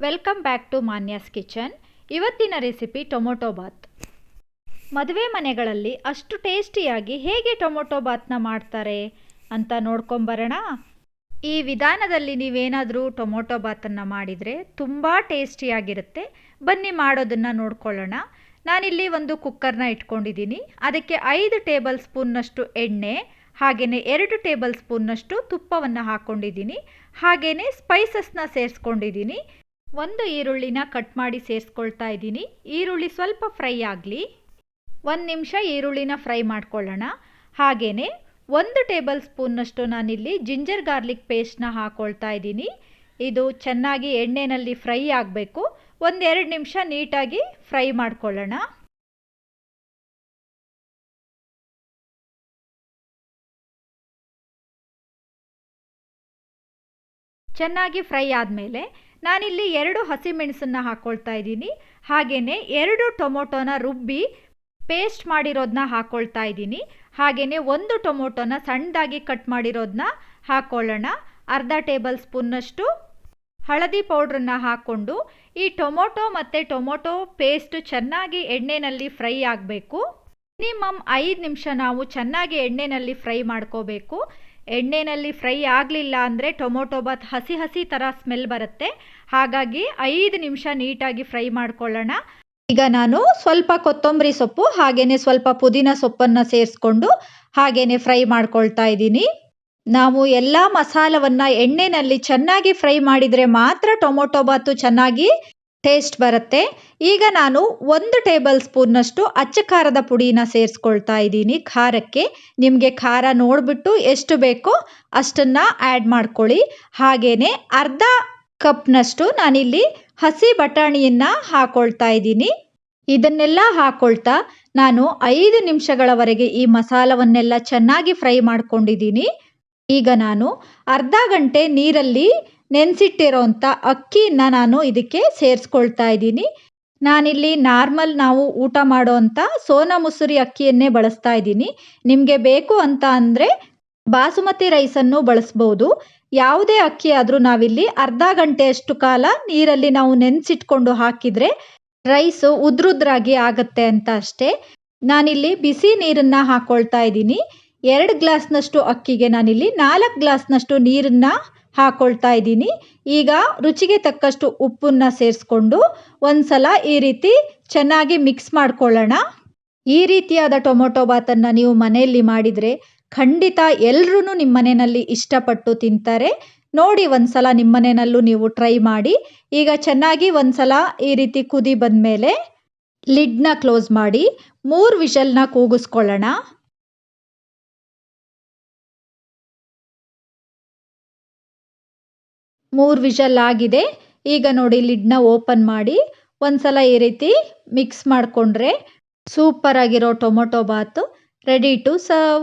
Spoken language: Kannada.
Welcome back to Manya's kitchen. ಇವತ್ತಿನ ರೆಸಿಪಿ ಟೊಮೊಟೊ ಬಾತ್. ಮದುವೆ ಮನೆಗಳಲ್ಲಿ ಅಷ್ಟು ಟೇಸ್ಟಿಯಾಗಿ ಹೇಗೆ ಟೊಮೊಟೊ ಬಾತ್ನ ಮಾಡ್ತಾರೆ ಅಂತ ನೋಡ್ಕೊಂಬರೋಣ. ಈ ವಿಧಾನದಲ್ಲಿ ನೀವೇನಾದರೂ ಟೊಮೊಟೊ ಬಾತನ್ನು ಮಾಡಿದರೆ ತುಂಬ ಟೇಸ್ಟಿಯಾಗಿರುತ್ತೆ. ಬನ್ನಿ ಮಾಡೋದನ್ನು ನೋಡ್ಕೊಳ್ಳೋಣ. ನಾನಿಲ್ಲಿ ಒಂದು ಕುಕ್ಕರ್ನ ಇಟ್ಕೊಂಡಿದ್ದೀನಿ. ಅದಕ್ಕೆ 5 ಟೇಬಲ್ ಸ್ಪೂನ್ನಷ್ಟು ಎಣ್ಣೆ, ಹಾಗೆಯೇ 2 ಟೇಬಲ್ ಸ್ಪೂನ್ನಷ್ಟು ತುಪ್ಪವನ್ನು ಹಾಕ್ಕೊಂಡಿದ್ದೀನಿ. ಹಾಗೆಯೇ ಸ್ಪೈಸಸ್ನ ಸೇರಿಸ್ಕೊಂಡಿದ್ದೀನಿ. ಒಂದು ಈರುಳ್ಳಿನ ಕಟ್ ಮಾಡಿ ಸೇರಿಸ್ಕೊಳ್ತಾ ಇದ್ದೀನಿ. ಈರುಳ್ಳಿ ಸ್ವಲ್ಪ ಫ್ರೈ ಆಗಲಿ. 1 ನಿಮಿಷ ಈರುಳ್ಳಿನ ಫ್ರೈ ಮಾಡ್ಕೊಳ್ಳೋಣ. ಹಾಗೆಯೇ 1 ಟೇಬಲ್ ಸ್ಪೂನ್ನಷ್ಟು ನಾನಿಲ್ಲಿ ಜಿಂಜರ್ ಗಾರ್ಲಿಕ್ ಪೇಸ್ಟ್ನ ಹಾಕ್ಕೊಳ್ತಾ ಇದ್ದೀನಿ. ಇದು ಚೆನ್ನಾಗಿ ಎಣ್ಣೆಯಲ್ಲಿ ಫ್ರೈ ಆಗಬೇಕು. 1-2 ನಿಮಿಷ ನೀಟಾಗಿ ಫ್ರೈ ಮಾಡ್ಕೊಳ್ಳೋಣ. ಚೆನ್ನಾಗಿ ಫ್ರೈ ಆದಮೇಲೆ ನಾನಿಲ್ಲಿ 2 ಹಸಿಮೆಣಸನ್ನು ಹಾಕ್ಕೊಳ್ತಾ ಇದ್ದೀನಿ. ಹಾಗೆಯೇ 2 ಟೊಮೊಟೊನ ರುಬ್ಬಿ ಪೇಸ್ಟ್ ಮಾಡಿರೋದನ್ನ ಹಾಕ್ಕೊಳ್ತಾ ಇದ್ದೀನಿ. ಹಾಗೆಯೇ 1 ಟೊಮೊಟೊನ ಸಣ್ಣದಾಗಿ ಕಟ್ ಮಾಡಿರೋದನ್ನ ಹಾಕ್ಕೊಳ್ಳೋಣ. ಅರ್ಧ ಟೇಬಲ್ ಸ್ಪೂನ್ನಷ್ಟು ಹಳದಿ ಪೌಡ್ರನ್ನ ಹಾಕ್ಕೊಂಡು ಈ ಟೊಮೊಟೊ ಮತ್ತು ಟೊಮೊಟೊ ಪೇಸ್ಟ್ ಚೆನ್ನಾಗಿ ಎಣ್ಣೆಯಲ್ಲಿ ಫ್ರೈ ಆಗಬೇಕು. ಮಿನಿಮಮ್ 5 ನಿಮಿಷ ನಾವು ಚೆನ್ನಾಗಿ ಎಣ್ಣೆಯಲ್ಲಿ ಫ್ರೈ ಮಾಡ್ಕೋಬೇಕು. ಎಣ್ಣೆಯಲ್ಲಿ ಫ್ರೈ ಆಗಲಿಲ್ಲ ಅಂದರೆ ಟೊಮೊಟೊ ಬಾತ್ ಹಸಿ ಹಸಿ ಥರ ಸ್ಮೆಲ್ ಬರುತ್ತೆ. ಹಾಗಾಗಿ 5 ನಿಮಿಷ ನೀಟಾಗಿ ಫ್ರೈ ಮಾಡ್ಕೊಳ್ಳೋಣ. ಈಗ ನಾನು ಸ್ವಲ್ಪ ಕೊತ್ತಂಬರಿ ಸೊಪ್ಪು ಹಾಗೆಯೇ ಸ್ವಲ್ಪ ಪುದೀನ ಸೊಪ್ಪನ್ನು ಸೇರಿಸ್ಕೊಂಡು ಹಾಗೆಯೇ ಫ್ರೈ ಮಾಡ್ಕೊಳ್ತಾ ಇದ್ದೀನಿ. ನಾವು ಎಲ್ಲ ಮಸಾಲವನ್ನು ಎಣ್ಣೆಯಲ್ಲಿ ಚೆನ್ನಾಗಿ ಫ್ರೈ ಮಾಡಿದರೆ ಮಾತ್ರ ಟೊಮೊಟೊ ಬಾತು ಚೆನ್ನಾಗಿ ಟೇಸ್ಟ್ ಬರುತ್ತೆ. ಈಗ ನಾನು 1 ಟೇಬಲ್ ಸ್ಪೂನ್ನಷ್ಟು ಅಚ್ಚ ಖಾರದ ಪುಡಿನ ಸೇರಿಸ್ಕೊಳ್ತಾ ಇದ್ದೀನಿ. ಖಾರಕ್ಕೆ ನಿಮಗೆ ಖಾರ ನೋಡಿಬಿಟ್ಟು ಎಷ್ಟು ಬೇಕೋ ಅಷ್ಟನ್ನು ಆ್ಯಡ್ ಮಾಡ್ಕೊಳ್ಳಿ. ಹಾಗೆಯೇ ಅರ್ಧ ಕಪ್ನಷ್ಟು ನಾನಿಲ್ಲಿ ಹಸಿ ಬಟಾಣಿಯನ್ನು ಹಾಕ್ಕೊಳ್ತಾ ಇದ್ದೀನಿ. ಇದನ್ನೆಲ್ಲ ಹಾಕ್ಕೊಳ್ತಾ ನಾನು 5 ನಿಮಿಷಗಳವರೆಗೆ ಈ ಮಸಾಲವನ್ನೆಲ್ಲ ಚೆನ್ನಾಗಿ ಫ್ರೈ ಮಾಡ್ಕೊಂಡಿದ್ದೀನಿ. ಈಗ ನಾನು ಅರ್ಧ ಗಂಟೆ ನೀರಲ್ಲಿ ನೆನೆಸಿಟ್ಟಿರೋಂಥ ಅಕ್ಕಿಯನ್ನು ನಾನು ಇದಕ್ಕೆ ಸೇರಿಸ್ಕೊಳ್ತಾ ಇದ್ದೀನಿ. ನಾನಿಲ್ಲಿ ನಾರ್ಮಲ್ ನಾವು ಊಟ ಮಾಡೋವಂಥ ಸೋನಾ ಮಸೂರಿ ಅಕ್ಕಿಯನ್ನೇ ಬಳಸ್ತಾ ಇದ್ದೀನಿ. ನಿಮಗೆ ಬೇಕು ಅಂತ ಅಂದರೆ ಬಾಸುಮತಿ ರೈಸನ್ನು ಬಳಸ್ಬೋದು. ಯಾವುದೇ ಅಕ್ಕಿ ಆದರೂ ನಾವಿಲ್ಲಿ ಅರ್ಧ ಗಂಟೆಯಷ್ಟು ಕಾಲ ನೀರಲ್ಲಿ ನಾವು ನೆನೆಸಿಟ್ಕೊಂಡು ಹಾಕಿದರೆ ರೈಸು ಉದ್ರುದ್ರಾಗಿ ಆಗುತ್ತೆ ಅಂತ ಅಷ್ಟೇ. ನಾನಿಲ್ಲಿ ಬಿಸಿ ನೀರನ್ನು ಹಾಕ್ಕೊಳ್ತಾ ಇದ್ದೀನಿ. 2 ಗ್ಲಾಸ್ನಷ್ಟು ಅಕ್ಕಿಗೆ ನಾನಿಲ್ಲಿ 4 ಗ್ಲಾಸ್ನಷ್ಟು ನೀರನ್ನು ಹಾಕ್ಕೊಳ್ತಾ ಇದ್ದೀನಿ. ಈಗ ರುಚಿಗೆ ತಕ್ಕಷ್ಟು ಉಪ್ಪನ್ನು ಸೇರಿಸ್ಕೊಂಡು ಒಂದ್ಸಲ ಈ ರೀತಿ ಚೆನ್ನಾಗಿ ಮಿಕ್ಸ್ ಮಾಡ್ಕೊಳ್ಳೋಣ. ಈ ರೀತಿಯಾದ ಟೊಮೊಟೊ ಬಾತನ್ನು ನೀವು ಮನೆಯಲ್ಲಿ ಮಾಡಿದರೆ ಖಂಡಿತ ಎಲ್ಲರೂ ನಿಮ್ಮ ಮನೆಯಲ್ಲಿ ಇಷ್ಟಪಟ್ಟು ತಿಂತಾರೆ. ನೋಡಿ ಒಂದ್ಸಲ ನಿಮ್ಮ ಮನೆಯಲ್ಲೂ ನೀವು ಟ್ರೈ ಮಾಡಿ. ಈಗ ಚೆನ್ನಾಗಿ ಒಂದ್ಸಲ ಈ ರೀತಿ ಕುದಿ ಬಂದಮೇಲೆ ಲಿಡ್ನ ಕ್ಲೋಸ್ ಮಾಡಿ 3 ವಿಷಲ್ನ ಕೂಗಿಸ್ಕೊಳ್ಳೋಣ. 3 ವಿಷಲ್ ಆಗಿದೆ. ಈಗ ನೋಡಿ ಲಿಡ್ನ ಓಪನ್ ಮಾಡಿ ಒಂದ್ಸಲ ಈ ರೀತಿ ಮಿಕ್ಸ್ ಮಾಡಿಕೊಂಡ್ರೆ ಸೂಪರ್ ಆಗಿರೋ tomato bath ready to serve.